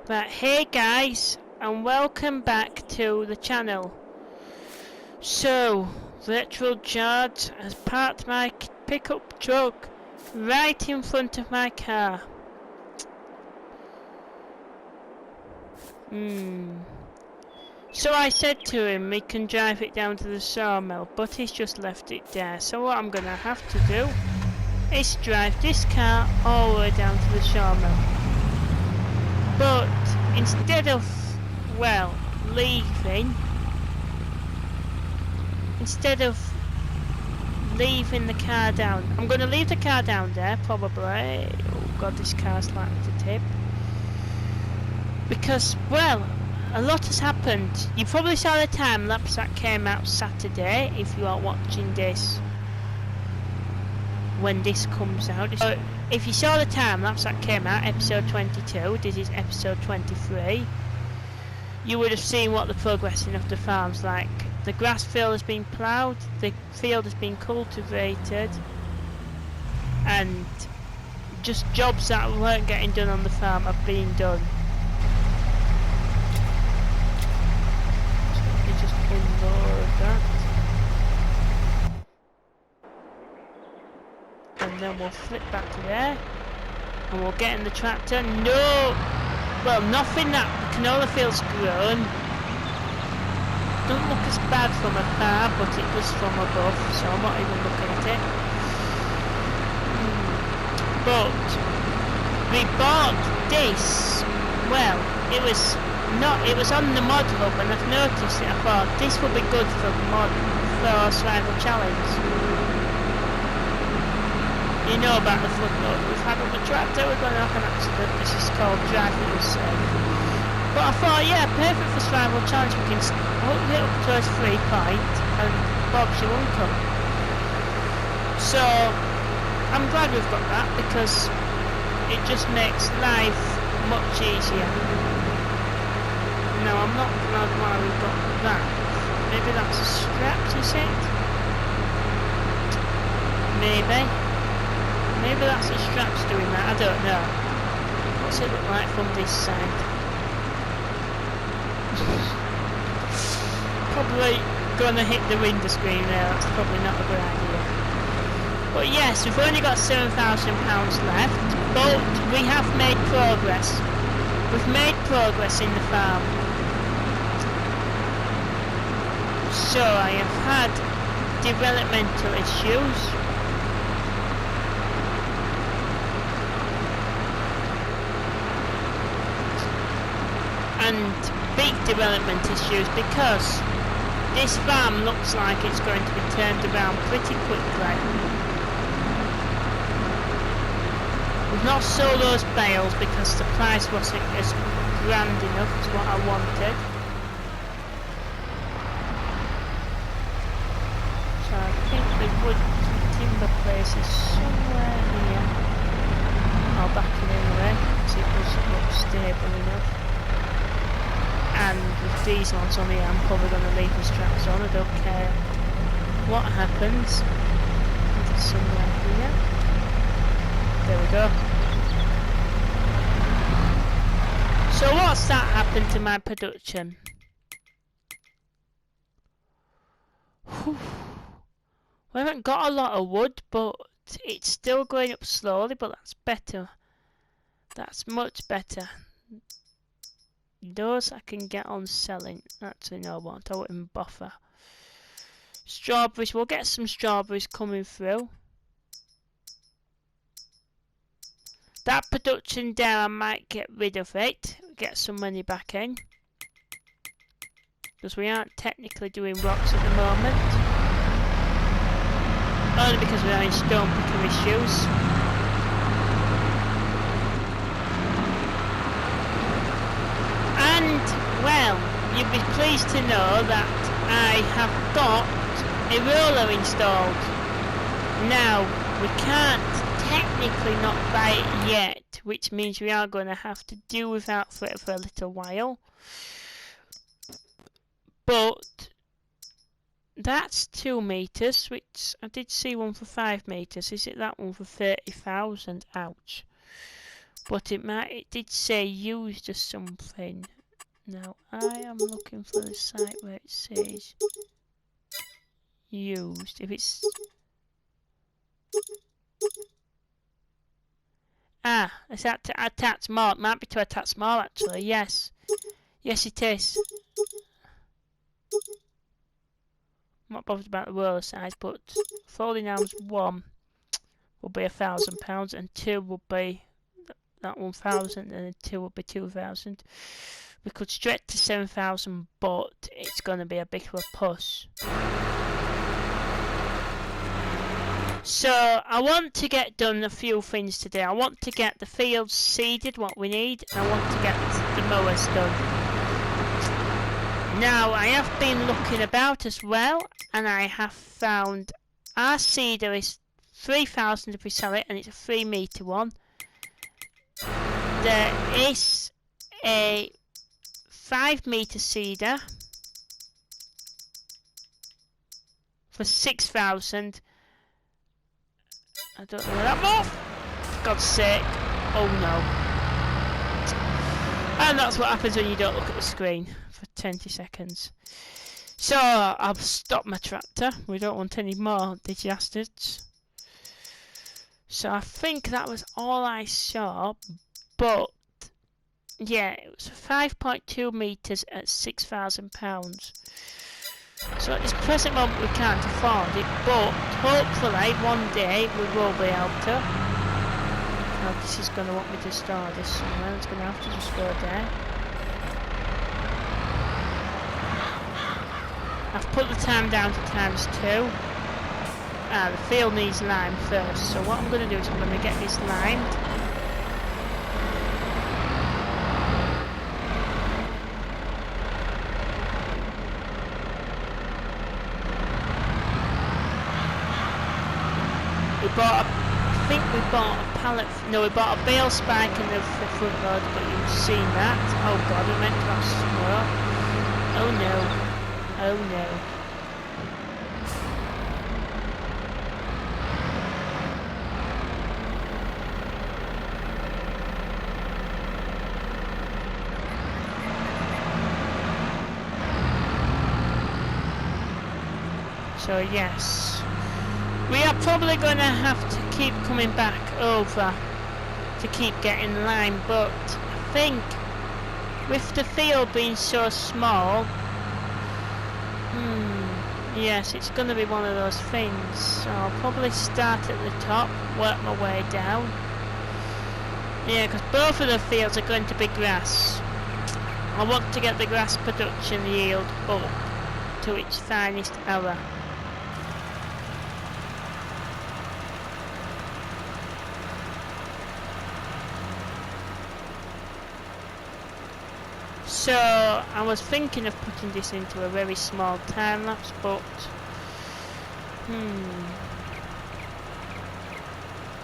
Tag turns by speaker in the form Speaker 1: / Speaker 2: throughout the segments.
Speaker 1: But hey guys, and welcome back to the channel. So, Virtual George has parked my pickup truck right in front of my car. So I said to him we can drive it down to the sawmill, but he's just left it there. So what I'm gonna have to do is drive this car all the way down to the sawmill. But instead of, well, leaving the car down, I'm going to leave the car down there probably. Oh god, this car's likely to tip. Because, well, a lot has happened. You probably saw the time lapse that came out Saturday if you are watching this when this comes out. So if you saw the time lapse that came out, episode 22, this is episode 23, you would have seen what the progressing of the farm's like. The grass field has been ploughed, the field has been cultivated, and just jobs that weren't getting done on the farm have been done. So let me just unload that. And then we'll flip back to there and we'll get in the tractor. No! Well, nothing that canola field's grown. Don't look as bad from afar, but it does from above, so I'm not even looking at it. But we bought this. Well, it was on the mod hub, and I've noticed it. I thought this would be good for Survival Challenge. You know about the flood load we've had on the tractor. We're going to have an accident. This is called driving us safe. But I thought, yeah, perfect for Survival Challenge. We can hook it up to its 3 point and Bob's your uncle. So I'm glad we've got that because it just makes life much easier. No, I'm not glad why we've got that. Maybe that's a strap, is it? Maybe. Maybe that's the straps doing that, I don't know. What's it look like from this side? Probably gonna hit the window screen there, that's probably not a good idea. But yes, we've only got £7,000 left, but we have made progress. We've made progress in the farm. So I have had developmental issues. And big development issues because this farm looks like it's going to be turned around pretty quickly. We've not sold those bales because the price wasn't as grand enough as what I wanted. So I think the wood timber place is somewhere here. I'll back it anyway because it doesn't look stable enough. And with these ones on here, I'm probably going to leave the straps on. I don't care what happens. It's somewhere here. There we go. So what's that happened to my production? Whew. We haven't got a lot of wood, but it's still going up slowly, but that's better. That's much better. Those I can get on selling. Actually, no, I won't. I wouldn't bother. Strawberries. We'll get some strawberries coming through. That production there, I might get rid of it. Get some money back in. Because we aren't technically doing rocks at the moment. Only because we're having stone picker issues. And, well, you'll be pleased to know that I have got a roller installed. Now, we can't technically not buy it yet, which means we are going to have to do without it for a little while. But that's 2 meters, which I did see one for 5 meters. Is it that one for 30,000? Ouch. But it did say used or something. Now I am looking for the site where it says used. If it's it's at Tats Mall. It might be to a Tats Mall actually. Yes, yes it is. I'm not bothered about the roller size, but folding arms 1 will be £1,000 and 2 will be that 1,000 and 2 will be 2,000. We could stretch to 7,000, but it's going to be a bit of a push. So I want to get done a few things today. I want to get the fields seeded, what we need, and I want to get the mowers done. Now I have been looking about as well, and I have found our seeder is 3,000 if we sell it, and it's a 3 metre one. There is a 5 metre seeder for 6,000. I don't know where that was. For God's sake. Oh no. And that's what happens when you don't look at the screen for 20 seconds. So I've stopped my tractor. We don't want any more disasters. So I think that was all I saw. But yeah, it was 5.2 metres at £6,000. So at this present moment we can't afford it, but hopefully one day we will be able to. Now this is going to want me to store this somewhere, it's going to have to just go there. I've put the time down to ×2. The field needs lime first, so what I'm going to do is I'm going to get this limed. I think we bought a pallet, no, we bought a bale spike in the front load, but you've seen that. Oh god, we meant to have snow. Oh no, oh no. So yes. We are probably going to have to keep coming back over to keep getting lime, but I think with the field being so small, yes, it's going to be one of those things. So I'll probably start at the top, work my way down. Yeah, because both of the fields are going to be grass. I want to get the grass production yield up to its finest hour. So I was thinking of putting this into a very small time lapse, but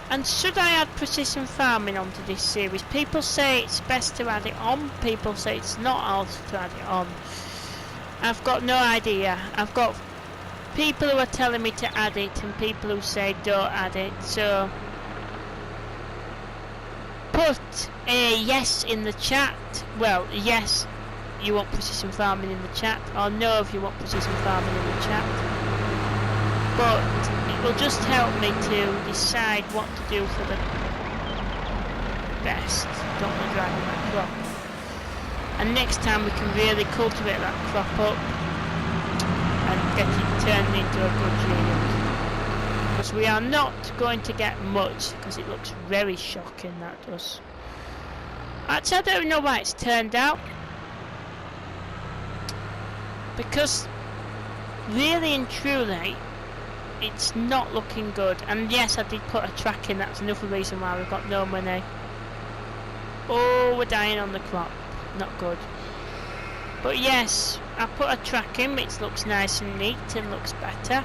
Speaker 1: and should I add precision farming onto this series? People say it's best to add it on, people say it's not also to add it on. I've got no idea. I've got people who are telling me to add it and people who say don't add it, so put a yes in the chat. Well, yes, you want precision farming in the chat, or no if you want precision farming in the chat. But it will just help me to decide what to do for the best. Don't want to drag on that crop. And next time we can really cultivate that crop up and get it turned into a good yield. Because we are not going to get much, because it looks very shocking, that does. Actually, I don't know why it's turned out, because really and truly it's not looking good. And yes, I did put a track in, that's another reason why we've got no money. Oh, we're dying on the crop, not good. But yes, I put a track in, it looks nice and neat and looks better.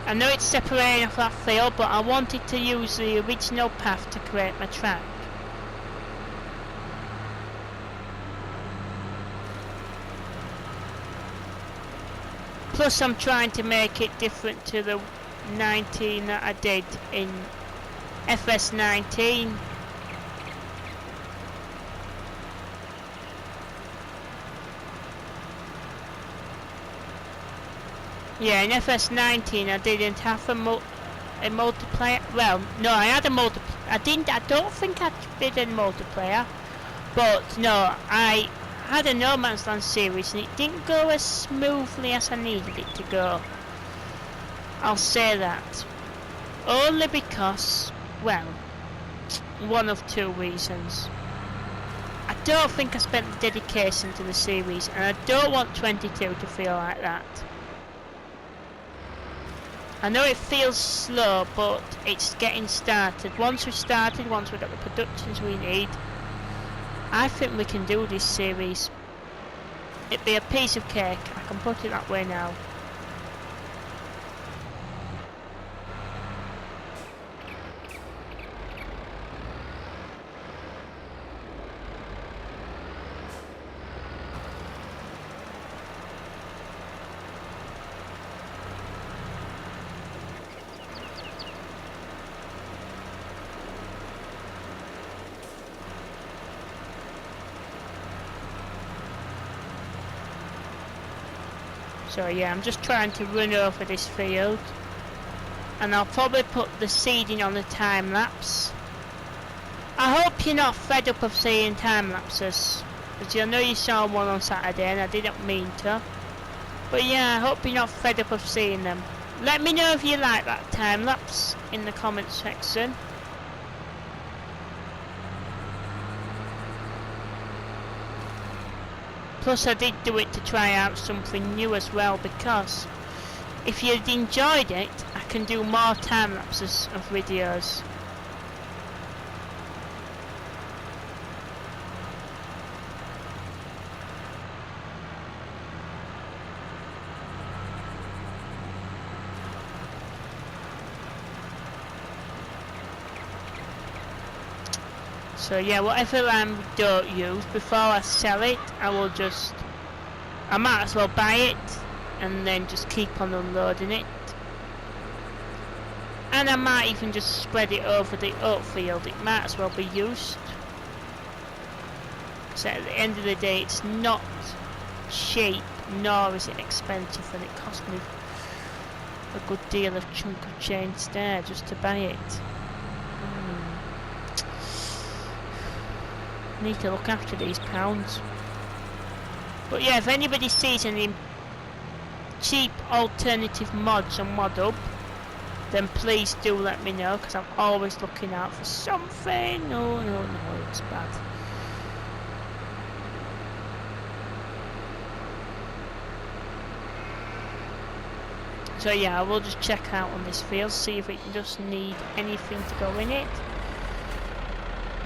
Speaker 1: I know it's separating off that field, but I wanted to use the original path to create my track. Plus I'm trying to make it different to the 19 that I did in Fs19. Yeah, in Fs19 I didn't have a multiplayer. Well, no, I had a multiplayer. I don't think I did a multiplayer. But no, I had a No Man's Land series and it didn't go as smoothly as I needed it to go. I'll say that. Only because, well, one of two reasons. I don't think I spent the dedication to the series, and I don't want 22 to feel like that. I know it feels slow, but it's getting started. Once we've started, once we've got the productions we need, I think we can do this series. It'd be a piece of cake, I can put it that way now. So yeah, I'm just trying to run over this field. And I'll probably put the seeding on the time lapse. I hope you're not fed up of seeing time lapses. Because I know you saw one on Saturday and I didn't mean to. But yeah, I hope you're not fed up of seeing them. Let me know if you like that time lapse in the comments section. Plus I did do it to try out something new as well, because if you'd enjoyed it, I can do more time lapses of videos. So yeah, whatever I don't use, before I sell it, I might as well buy it and then just keep on unloading it. And I might even just spread it over the oat field, it might as well be used. So at the end of the day, it's not cheap, nor is it expensive, and it cost me a good deal of chunk of change there just to buy it. Need to look after these pounds. But yeah, if anybody sees any cheap alternative mods on ModHub, then please do let me know, because I'm always looking out for something. No, it's bad. So yeah, I will just check out on this field, see if it does need anything to go in it.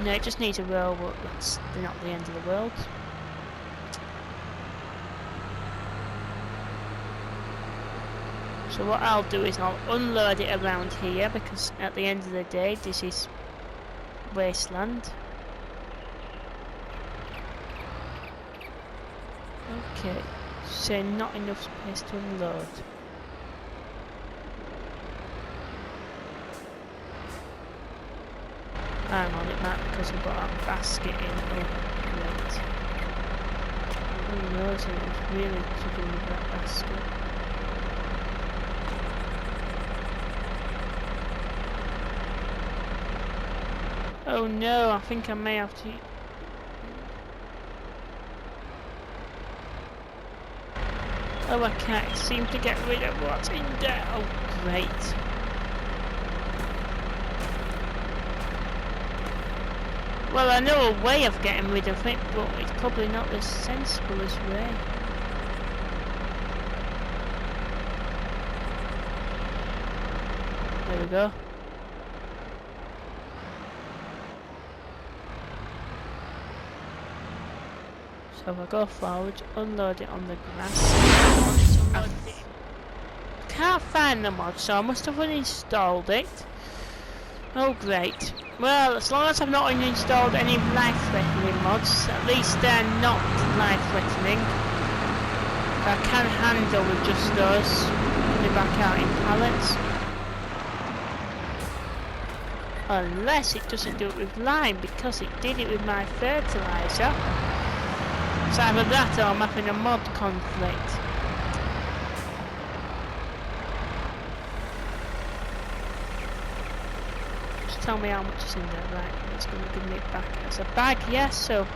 Speaker 1: No, it just needs a row, but that's not the end of the world. So what I'll do is I'll unload it around here, because at the end of the day this is wasteland. Okay, so not enough space to unload. Hang on, it might because I've got that basket in. Oh, great. Who knows if it was really to do with that basket. Oh no, I think I may have to... Oh, I can't seem to get rid of what's in there. Oh, great. Well, I know a way of getting rid of it, but it's probably not the sensiblest way. There we go. So if I go forward, unload it on the grass. I can't find the mod, so I must have uninstalled it. Oh great. Well, as long as I've not uninstalled any life-threatening mods, at least they're not life-threatening. I can handle with just those. Put it back out in pallets. Unless it doesn't do it with lime, because it did it with my fertiliser. It's either that or I'm having a mod conflict. tell me how much is in there. Right, it's going to give me it back as a bag, yes, so...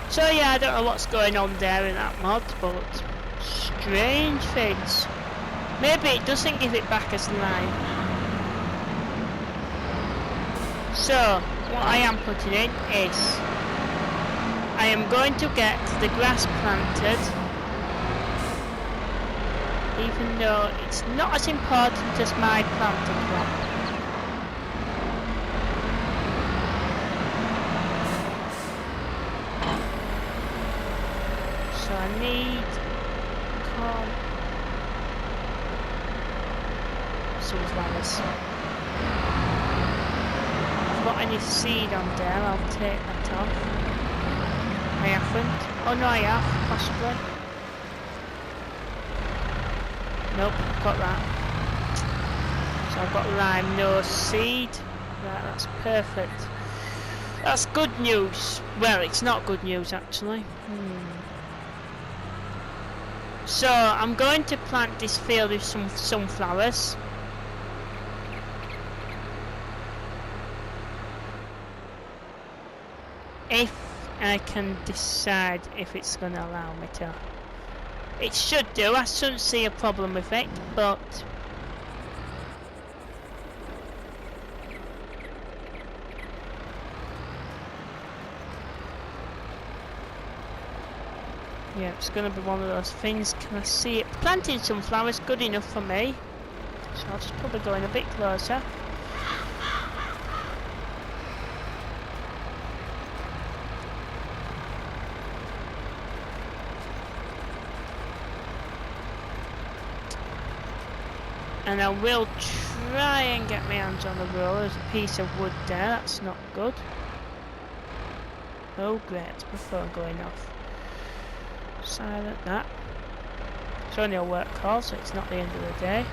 Speaker 1: So yeah, I don't know what's going on there in that mod, but strange things. Maybe it doesn't give it back as lime. So, what I am putting in is, I am going to get the grass planted, even though it's not as important as my planting crop. So I need sunflowers. If I've got any seed on there, I'll take that off. I haven't. Oh no, I have, possibly. Nope, I've got that. So I've got lime, no seed. Right, that's perfect. That's good news. Well, it's not good news actually. So I'm going to plant this field with some sunflowers. If I can decide if it's going to allow me to. It should do, I shouldn't see a problem with it, but... yeah, it's going to be one of those things. Can I see it? Planting sunflowers good enough for me. So I'll just probably go in a bit closer. And I will try and get my hands on the roller. There's a piece of wood there, that's not good. Oh great, my phone going off. Silent that. It's only a work call, so it's not the end of the day.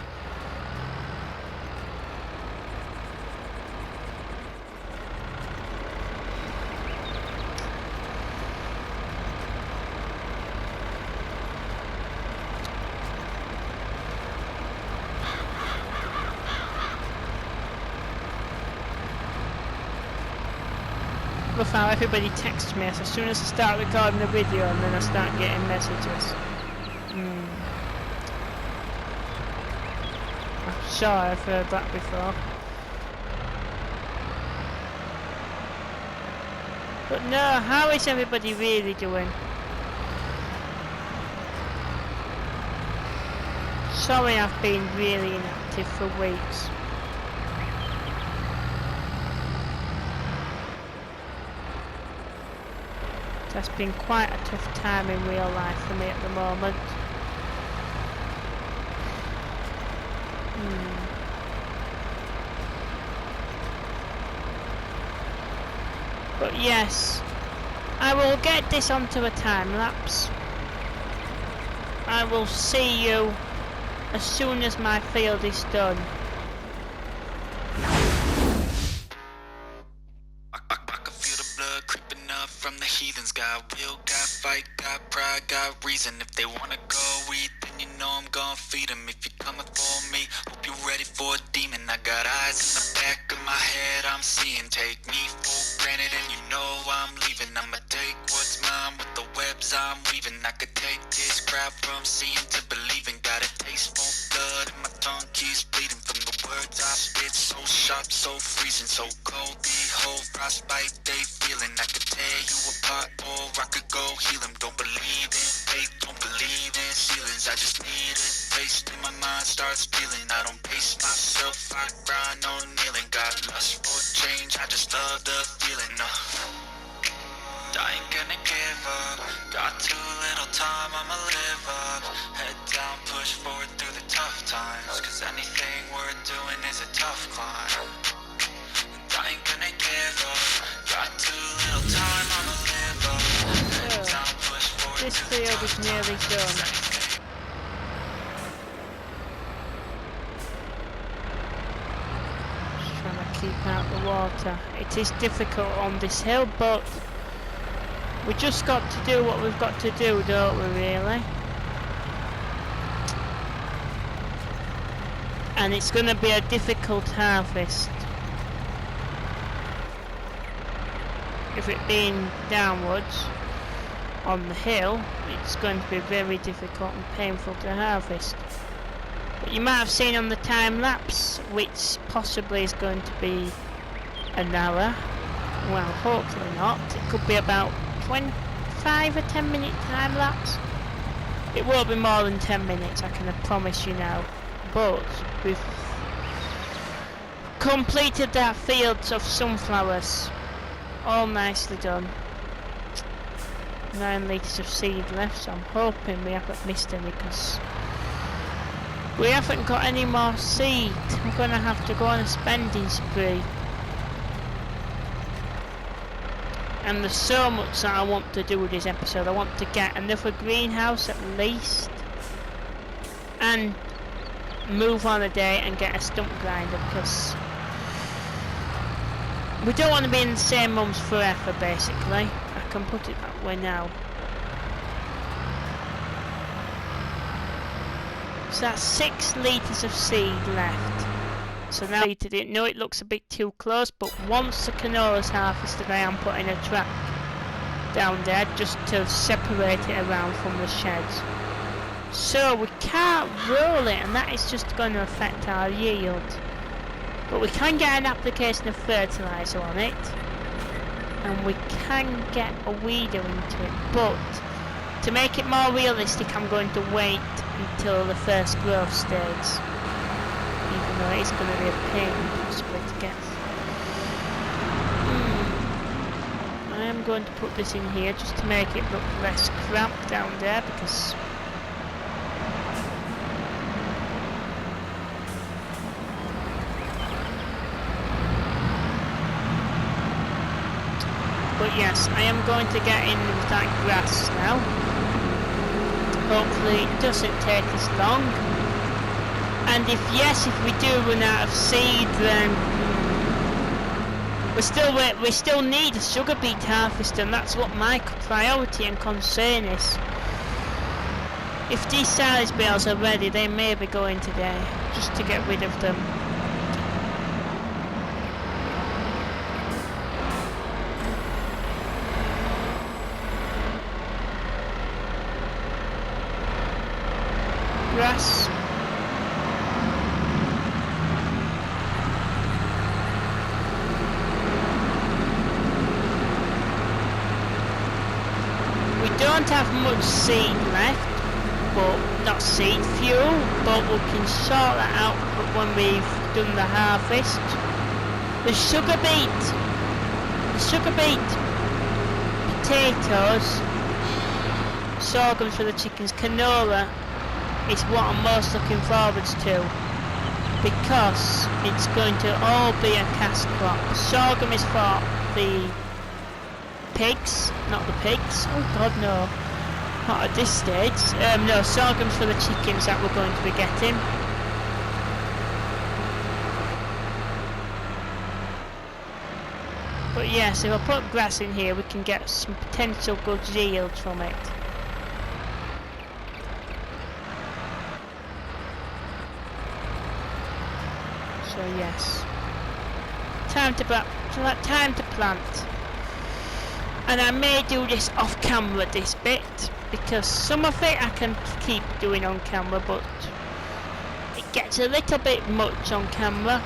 Speaker 1: Look how everybody texts me as soon as I start recording the video, and then I start getting messages. I'm sure I've heard that before. But no, how is everybody really doing? Sorry I've been really inactive for weeks. That's been quite a tough time in real life for me at the moment. But yes, I will get this onto a time lapse. I will see you as soon as my field is done.
Speaker 2: Got will, got fight, got pride, got reason. If they wanna go eat, then you know I'm gonna feed them. If you're coming for me, hope you're ready for a demon. I got eyes in the back of my head, I'm seeing. Take me for granted and you know I'm leaving. I'ma take what's mine with the webs I'm weaving. I could take this crowd from seeing to believing. Got a taste for blood and my tongue keeps bleeding. From the words I spit, so sharp, so freezing, so cold. Behold, frostbite they feeling. I could tear you apart, or I could go heal them. Don't believe in faith, don't believe in ceilings. I just need a taste in my mind starts feeling. I don't pace myself, I grind on kneeling. Got lust for change, I just love the feeling. I ain't gonna give up. Got too little time, I'ma live up. Head down, push forward through the tough times. Cause anything worth doing is a tough climb. I ain't gonna give up. Got too little time, I'ma live up. Head down, push forward
Speaker 1: This
Speaker 2: through the
Speaker 1: field
Speaker 2: tough
Speaker 1: is nearly
Speaker 2: times.
Speaker 1: done. Just trying to keep out the water. It is difficult on this hill, but We just got to do what we've got to do, don't we, really? And it's going to be a difficult harvest. If it being downwards on the hill, it's going to be very difficult and painful to harvest. But you might have seen on the time lapse, which possibly is going to be an hour. Well, hopefully not. It could be about 25 or 10 minute time lapse. It won't be more than 10 minutes, I can promise you now. But we've completed our fields of sunflowers. All nicely done. 9 litres of seed left, so I'm hoping we haven't missed any, because we haven't got any more seed. I'm going to have to go on a spending spree. And there's so much that I want to do with this episode. I want to get another greenhouse at least, and move on a day and get a stump grinder, because we don't want to be in the same mums forever, basically. I can put it that way now. So that's 6 litres of seed left. So now I didn't know, it looks a bit too close, but once the canola's harvested, I am putting a track down there just to separate it around from the sheds. So we can't roll it, and that is just going to affect our yield. But we can get an application of fertiliser on it, and we can get a weeder into it. But to make it more realistic, I'm going to wait until the first growth stage, even though it's going to be a pain possibly to get. I am going to put this in here just to make it look less cramped down there, because but yes, I am going to get in with that grass now. Hopefully it doesn't take as long. And if we do run out of seed, then we still need a sugar beet harvest, and that's what my priority and concern is. If these silage bales are ready, they may be going today, just to get rid of them. Grass. We don't have much seed left, but not seed fuel, but we can sort that out when we've done the harvest. The sugar beet, potatoes, sorghum for the chickens, canola is what I'm most looking forward to, because it's going to all be a cash crop. Sorghum is for the pigs, not the pigs. Oh god, no, not at this stage. No, sorghum's for the chickens that we're going to be getting. But yes, if I put grass in here, we can get some potential good yields from it. So yes, time to plant. And I may do this off camera, this bit, because some of it I can keep doing on camera, but it gets a little bit much on camera.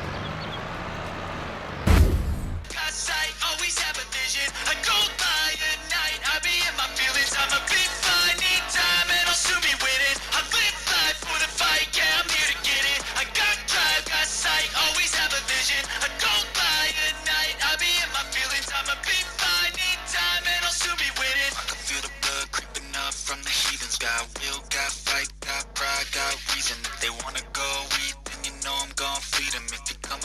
Speaker 2: If they wanna go eat, then you know I'm gon' feed them. If you come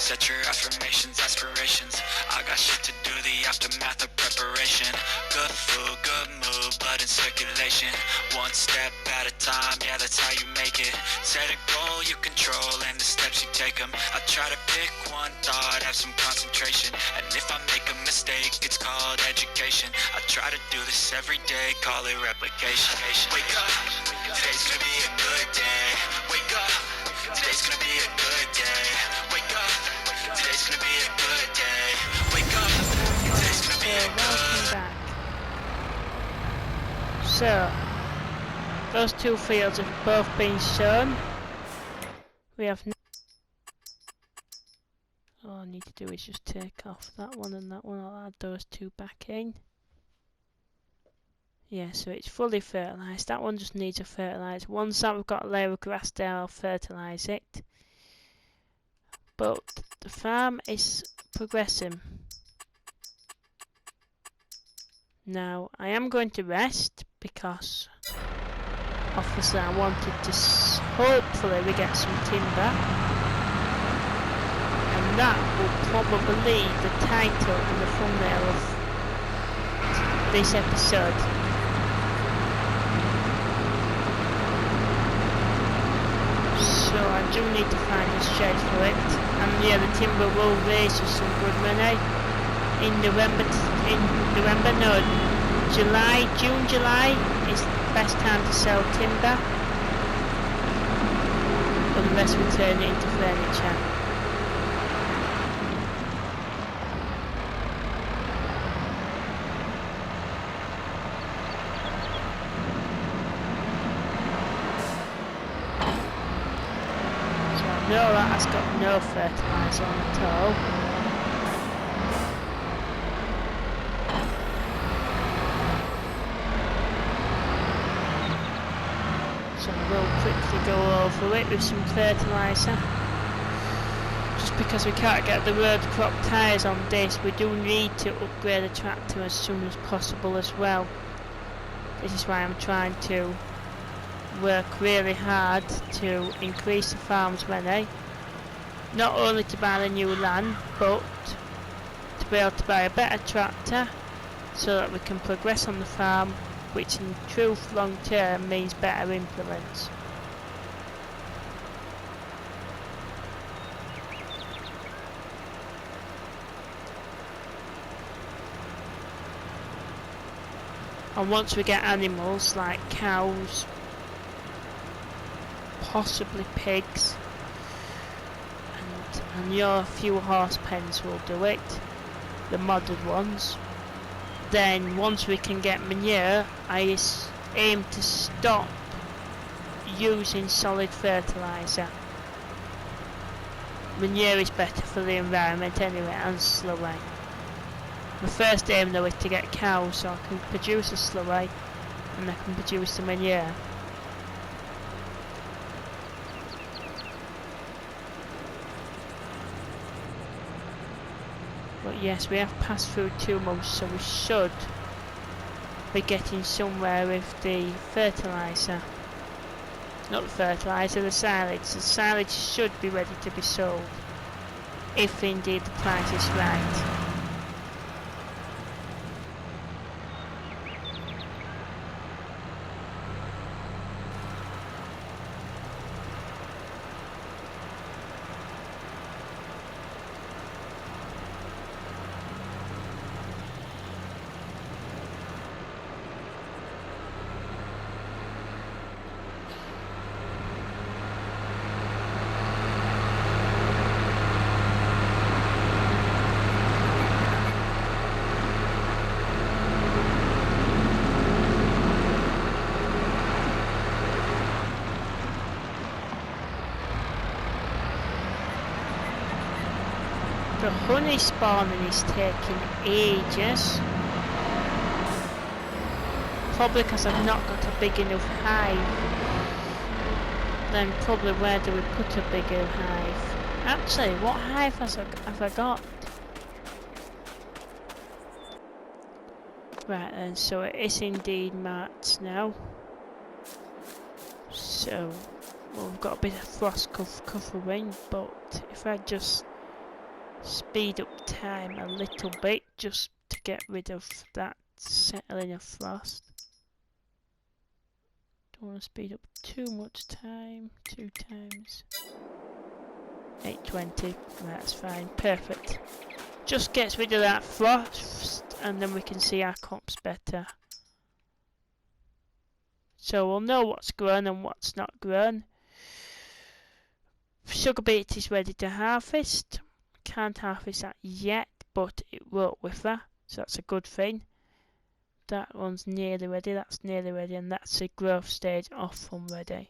Speaker 2: Set your affirmations, aspirations. I got shit to do, the aftermath of preparation. Good food, good mood, blood in circulation. One step at a time, yeah, that's how you make it. Set a goal you control and the steps you take them. I try to pick one thought, have some concentration. And if I make a mistake, it's called education. I try to do this every day, call it replication. Wake up, today's gonna be a good day. Wake up, today's gonna be a good day. Wake up, today's gonna be a good day. Wake up, today's gonna be a good day.
Speaker 1: So, those two fields have both been sown. We have all I need to do is just take off that one and that one. I'll add those two back in. Yeah, so it's fully fertilised. That one just needs a fertiliser. Once that we've got a layer of grass there, I'll fertilise it. But the farm is progressing. Now, I am going to rest because obviously I wanted to hopefully we get some timber. And that will probably be the title and the thumbnail of this episode. So I do need to find a shed for it. And yeah, the timber will raise us some good money. In June, July is the best time to sell timber, unless we turn it into furniture. So I know that has got no fertiliser on at all. So we'll quickly go over it with some fertiliser. Just because we can't get the road crop tyres on this, we do need to upgrade the tractor as soon as possible as well. This is why I'm trying to work really hard to increase the farm's money. Not only to buy the new land, but to be able to buy a better tractor so that we can progress on the farm, which in truth long term means better implements. And once we get animals like cows, possibly pigs, and your few horse pens will do it, the modded ones. Then once we can get manure, I aim to stop using solid fertiliser. Manure is better for the environment anyway, and slurry. My first aim though is to get cows so I can produce a slurry and I can produce the manure. But yes, we have passed through 2 months, so we should be getting somewhere with the fertiliser. Not the fertiliser, the silage. The silage should be ready to be sold, if indeed the price is right. The honey spawning is taking ages. Probably because I've not got a big enough hive. Then probably where do we put a bigger hive? Actually, what hive have I got? Right then, so it is indeed March now. So, well, we've got a bit of frost covering, but if I just speed up time a little bit just to get rid of that settling of frost. Don't want to speed up too much time. 2 times 820. That's fine. Perfect. Just gets rid of that frost and then we can see our crops better. So we'll know what's grown and what's not grown. Sugar beet is ready to harvest. Can't harvest that yet, but it won't wither, so that's a good thing. That one's nearly ready, that's nearly ready, and that's the growth stage off from ready.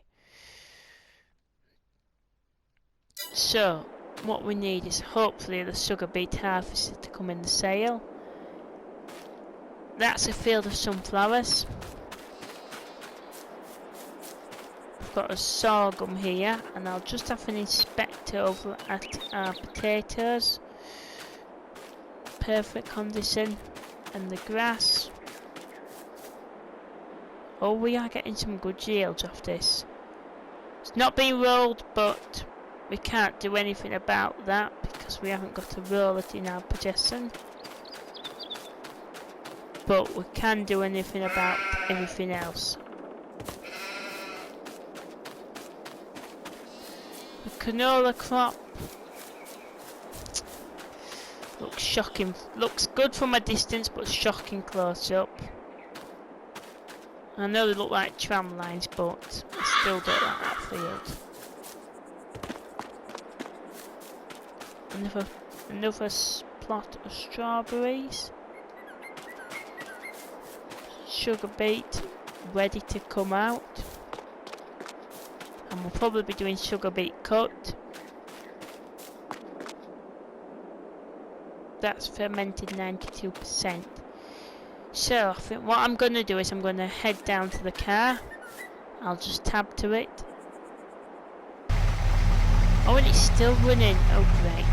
Speaker 1: So what we need is hopefully the sugar beet harvested to come in the sale. That's a field of sunflowers. Got a sorghum here, and I'll just have an inspect over at our potatoes. Perfect condition, and the grass. Oh, we are getting some good yields off this. It's not been rolled, but we can't do anything about that because we haven't got a roller in our possession. But we can do anything about everything else. The canola crop looks shocking. Looks good from a distance, but shocking close up. I know they look like tram lines, but I still don't like that field. Another plot of strawberries. Sugar beet ready to come out. And we'll probably be doing sugar beet cut. That's fermented 92%. So I think what I'm going to do is I'm going to head down to the car. I'll just tab to it. Oh, and it's still running. Oh, great.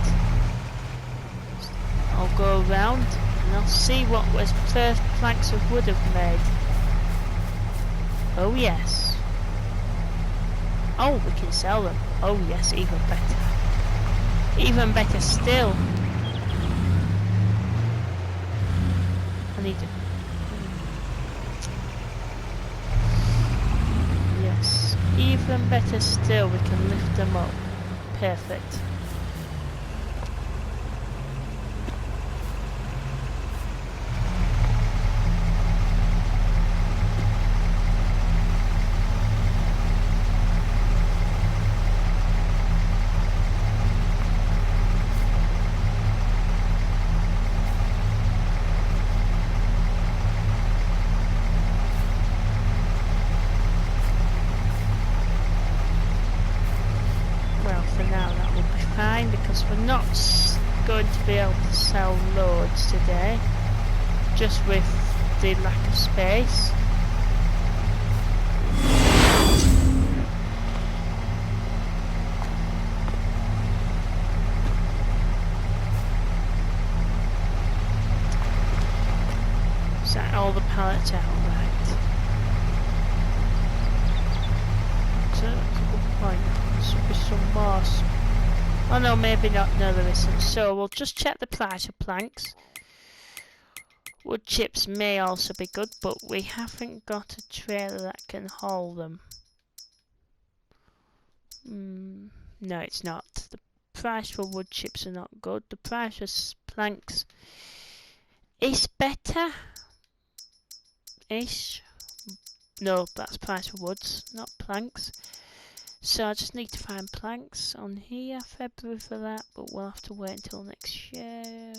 Speaker 1: I'll go around and I'll see what was first planks of wood have made. Oh, yes. Oh, we can sell them. Oh yes, even better. Even better still. I need to... Yes. Even better still, we can lift them up. Perfect. Because we're not going to be able to sell loads today, just with the lack of space. Is that all the pallets out? Right. So that's a good point. There should be some more. Oh no, maybe not. No, there isn't. So we'll just check the price of planks. Wood chips may also be good, but we haven't got a trailer that can haul them. No, it's not. The price for wood chips are not good. The price for planks is better. Ish. No, that's price for woods, not planks. So I just need to find planks on here, February for that, but we'll have to wait until next year.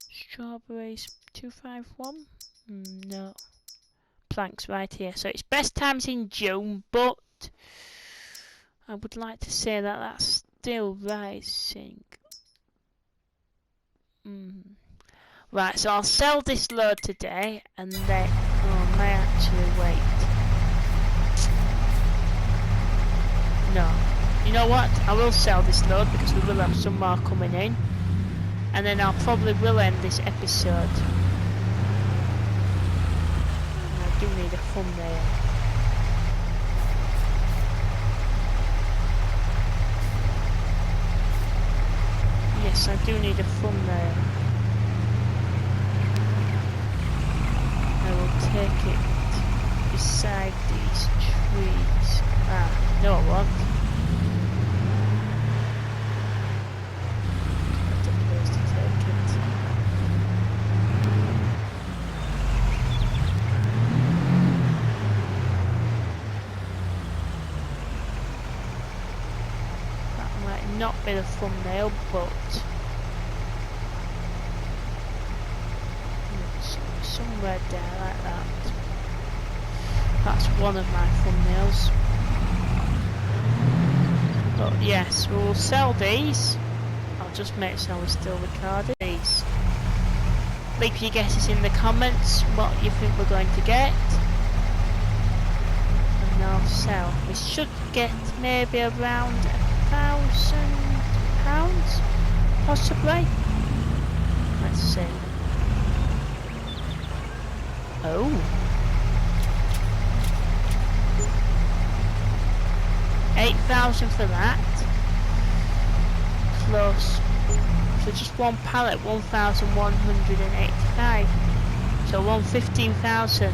Speaker 1: Strawberries, 251? No. Planks right here. So it's best times in June, but I would like to say that that's still rising. Right, so I'll sell this load today, and then I may actually wait. No. You know what? I will sell this load because we will have some more coming in. And then I'll probably will end this episode. And I do need a thumbnail. yes, I do need a thumbnail. I will take it beside these trees. Ah, no I won't. Better place to take it. That might not be the thumbnail, but somewhere there like that. That's one of my thumbnails. But yes, we will sell these. I'll just make sure we're still recording these. Leave your guesses in the comments what you think we're going to get. And I'll sell. We should get maybe around £1,000, possibly. Let's see. Oh. £8,000 for that. Plus, so just one pallet, 1,185. So 115,000.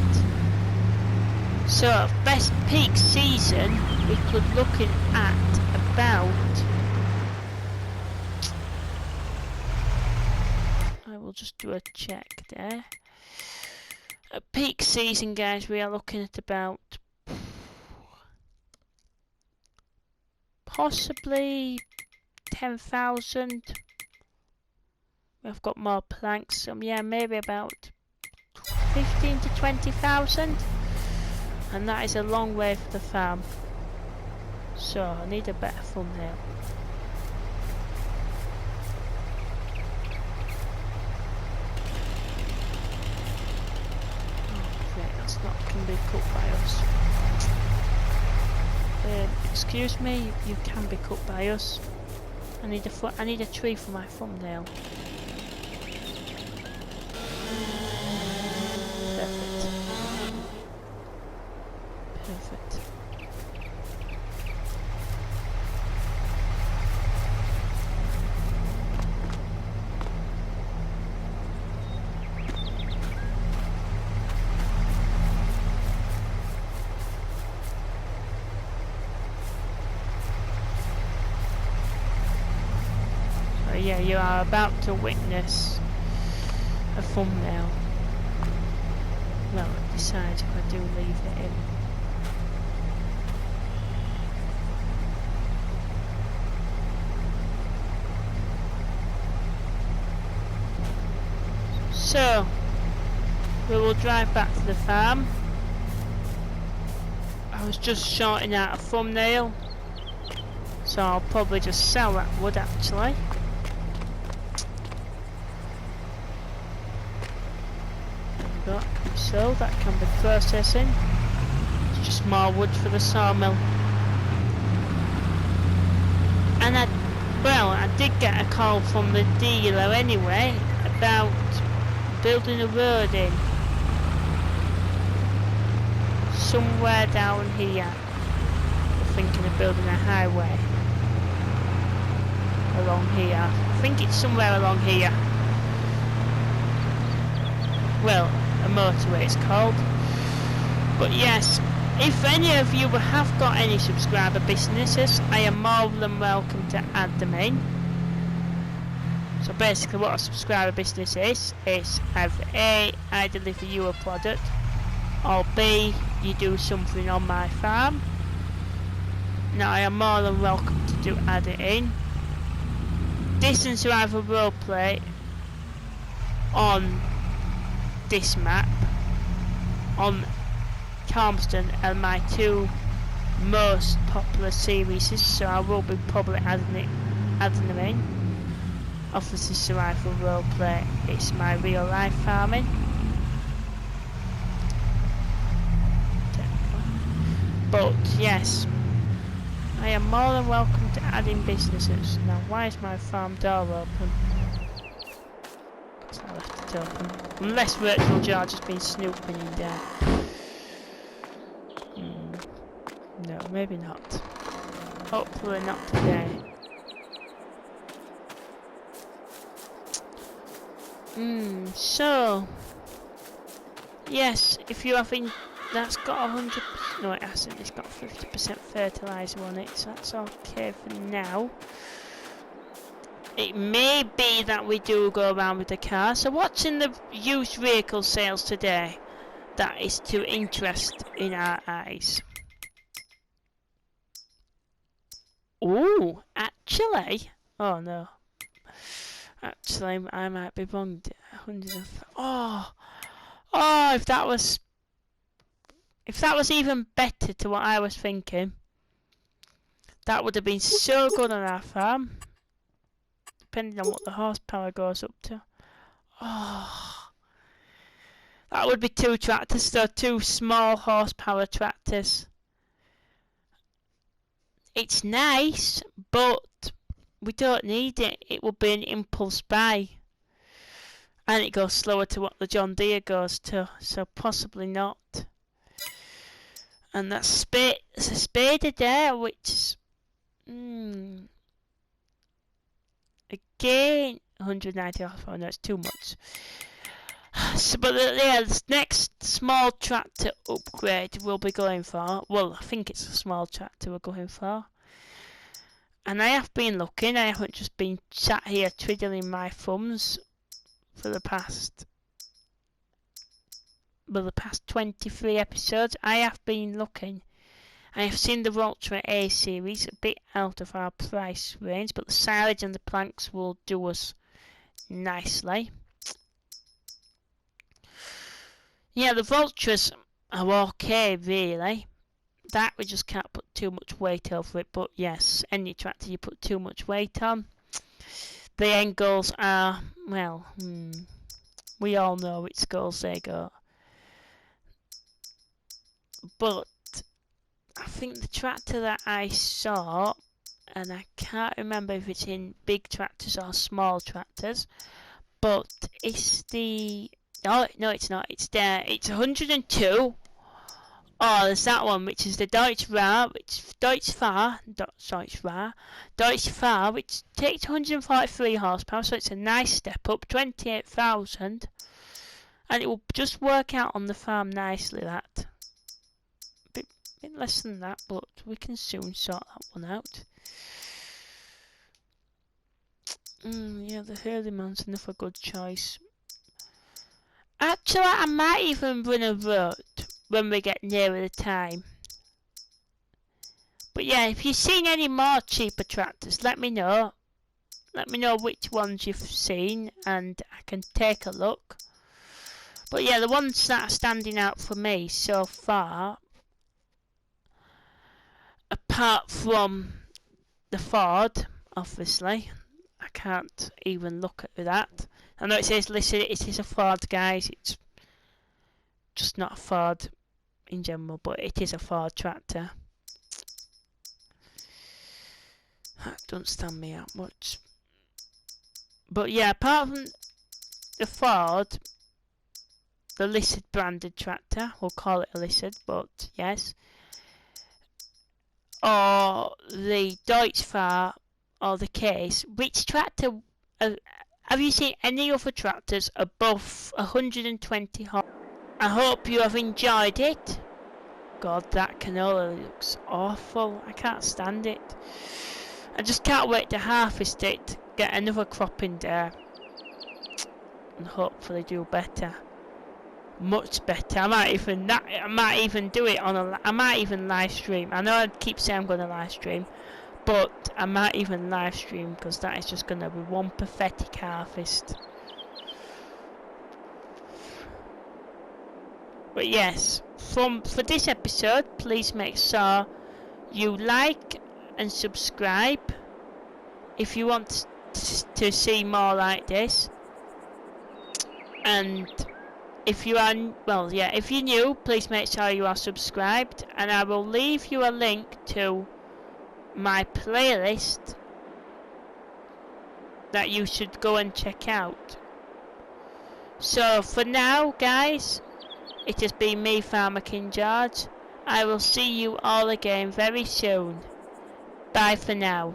Speaker 1: So best peak season, we could look at about. I will just do a check there. At peak season, guys, we are looking at about possibly 10,000. We've got more planks, so yeah, maybe about 15 to 20,000. And that is a long way for the farm. So I need a better thumbnail. That's not can be cut by us. Excuse me, you can be cut by us. I need a tree for my thumbnail. Perfect. Yeah, you are about to witness a thumbnail. Well, it decides if I do leave it in. So, we will drive back to the farm. I was just sorting out a thumbnail, so I'll probably just sell that wood actually. So that can be processing. It's just more wood for the sawmill. And I did get a call from the dealer anyway about building a road in somewhere down here. We're thinking of building a highway along here. I think it's somewhere along here. Well, a motorway it's called. But yes, if any of you have got any subscriber businesses, I am more than welcome to add them in. So basically what a subscriber business is either A, I deliver you a product, or B, you do something on my farm. Now I am more than welcome to add it in. Distance survival roleplay on this map on Calmston are my two most popular series, so I will be probably adding them in. Obviously survival roleplay, it's my real life farming. But yes, I am more than welcome to add in businesses. Now why is my farm door open? I left it open. Unless Virtual George has been snooping in there. No, maybe not. Hopefully not today. So yes, if you have that's got 100%. No, it hasn't. It's got 50% fertilizer on it, so that's okay for now. It may be that we do go around with the car. So what's in the used vehicle sales today that is to interest in our eyes? Ooh, actually, oh no. Actually, I might be wrong. 100. Oh, if that was even better to what I was thinking, that would have been so good on our farm. Depending on what the horsepower goes up to. Oh, that would be 2 tractors, so 2 small horsepower tractors. It's nice, but we don't need it. It will be an impulse buy. And it goes slower to what the John Deere goes to, so possibly not. And that's it's a Spader there, which is again 190 horsepower. No, it's too much. So, but yeah, the next small tractor upgrade we'll be going for. Well, I think it's a small tractor we're going for. And I have been looking. I haven't just been sat here twiddling my thumbs for the past 23 episodes. I have been looking. I have seen the Vulture A series, a bit out of our price range, but the silage and the planks will do us nicely. Yeah, the Vultures are okay, really. That we just can't put too much weight over it, but yes, any tractor you put too much weight on, the end goals are, well, we all know which goals they go. But I think the tractor that I saw, and I can't remember if it's in big tractors or small tractors, but it's the... Oh, no, it's not. It's there. It's 102. Oh, there's that one, which is the Deutsche Fahr, which takes 143 horsepower, so it's a nice step up, 28,000. And it will just work out on the farm nicely, that. Bit less than that, but we can soon sort that one out. Yeah, the Hurleyman's another good choice. Actually, I might even run a road when we get nearer the time. But yeah, if you've seen any more cheaper tractors, let me know. Let me know which ones you've seen and I can take a look. But yeah, the ones that are standing out for me so far, apart from the Ford, obviously, I can't even look at that. I know it says listed, it is a Ford, guys. It's just not a Ford in general, but it is a Ford tractor. That don't stand me out much. But yeah, apart from the Ford, the listed branded tractor, we'll call it a listed, but yes. Or the Deutsche Fahr, or the Case, which tractor... have you seen any other tractors above 120 horse? I hope you have enjoyed it. God, that canola looks awful. I can't stand it. I just can't wait to harvest it, get another crop in there, and hopefully do better. Much better. I might even do it on I might even live stream. I know I keep saying I'm going to live stream, but I might even live stream because that is just going to be one pathetic harvest. But yes, for this episode, please make sure you like and subscribe if you want to see more like this. And if you are, well, yeah, if you're new, please make sure you are subscribed, and I will leave you a link to my playlist that you should go and check out. So for now, guys, it has been me, Farmer King George. I will see you all again very soon. Bye for now.